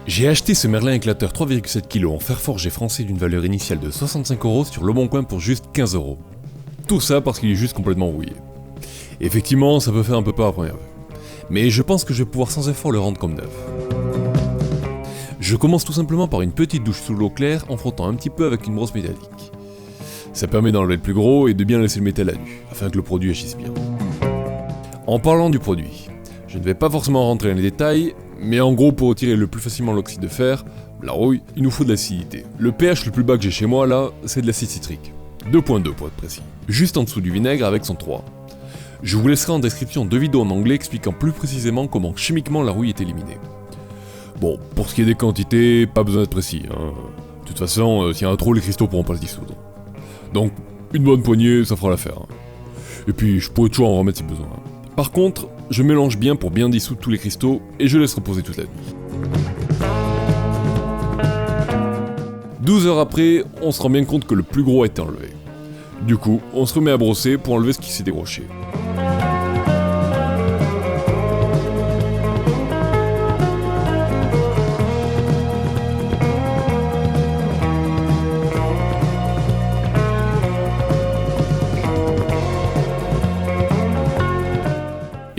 J'ai acheté ce Merlin éclateur 3,7 kg en fer forgé français d'une valeur initiale de 65€ sur Leboncoin pour juste 15€. Tout ça parce qu'il est juste complètement rouillé. Effectivement, ça peut faire un peu peur à première vue. Mais je pense que je vais pouvoir sans effort le rendre comme neuf. Je commence tout simplement par une petite douche sous l'eau claire en frottant un petit peu avec une brosse métallique. Ça permet d'enlever le plus gros et de bien laisser le métal à nu, afin que le produit agisse bien. En parlant du produit, je ne vais pas forcément rentrer dans les détails, mais en gros pour retirer le plus facilement l'oxyde de fer, la rouille, il nous faut de l'acidité. Le pH le plus bas que j'ai chez moi là, c'est de l'acide citrique. 2.2 pour être précis. Juste en dessous du vinaigre avec son 3. Je vous laisserai en description 2 vidéos en anglais expliquant plus précisément comment chimiquement la rouille est éliminée. Bon, pour ce qui est des quantités, pas besoin d'être précis. Hein. De toute façon, s'il y en a trop, les cristaux pourront pas le dissoudre. Donc, une bonne poignée, ça fera l'affaire. Hein. Et puis, je pourrais toujours en remettre si besoin. Par contre, je mélange bien pour bien dissoudre tous les cristaux et je laisse reposer toute la nuit. 12 heures après, on se rend bien compte que le plus gros a été enlevé. Du coup, on se remet à brosser pour enlever ce qui s'est décroché.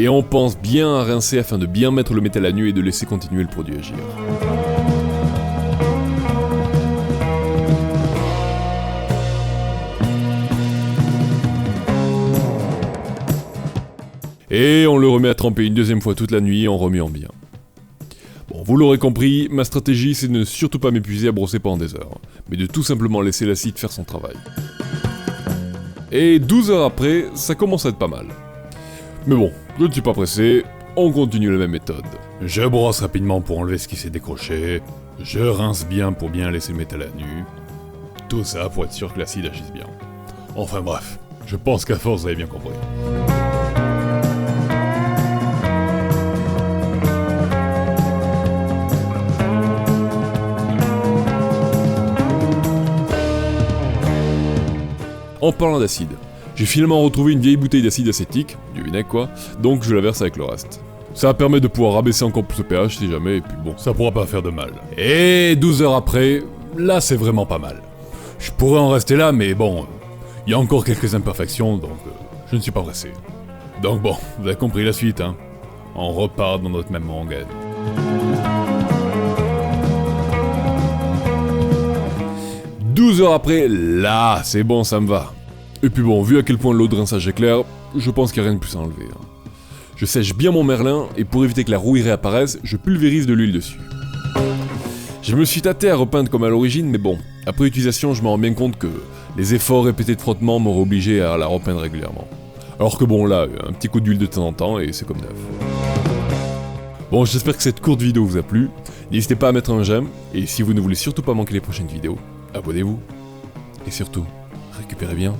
Et on pense bien à rincer afin de bien mettre le métal à nu et de laisser continuer le produit agir. Et on le remet à tremper une deuxième fois toute la nuit en remuant bien. Bon, vous l'aurez compris, ma stratégie c'est de ne surtout pas m'épuiser à brosser pendant des heures, mais de tout simplement laisser l'acide faire son travail. Et 12 heures après, ça commence à être pas mal. Mais bon, je ne suis pas pressé, on continue la même méthode. Je brosse rapidement pour enlever ce qui s'est décroché, je rince bien pour bien laisser le métal à nu, tout ça pour être sûr que l'acide agisse bien. Enfin bref, je pense qu'à force vous avez bien compris. En parlant d'acide, j'ai finalement retrouvé une vieille bouteille d'acide acétique, du vinaigre quoi, donc je la verse avec le reste. Ça permet de pouvoir rabaisser encore plus le pH si jamais, et puis bon, ça pourra pas faire de mal. Et 12 heures après, là c'est vraiment pas mal. Je pourrais en rester là, mais bon, il y a encore quelques imperfections, donc je ne suis pas pressé. Donc bon, vous avez compris la suite, hein. On repart dans notre même rengaine. « 12 heures après, là, c'est bon, ça me va. Et puis bon, vu à quel point l'eau de rinçage est claire, je pense qu'il n'y a rien de plus à enlever. Hein. Je sèche bien mon merlin, et pour éviter que la rouille réapparaisse, je pulvérise de l'huile dessus. Je me suis tâté à repeindre comme à l'origine, mais bon, après utilisation, je me rends bien compte que les efforts répétés de frottement m'auraient obligé à la repeindre régulièrement. Alors que bon, là, un petit coup d'huile de temps en temps, et c'est comme neuf. Bon, j'espère que cette courte vidéo vous a plu. N'hésitez pas à mettre un j'aime, et si vous ne voulez surtout pas manquer les prochaines vidéos, abonnez-vous. Et surtout, récupérez bien.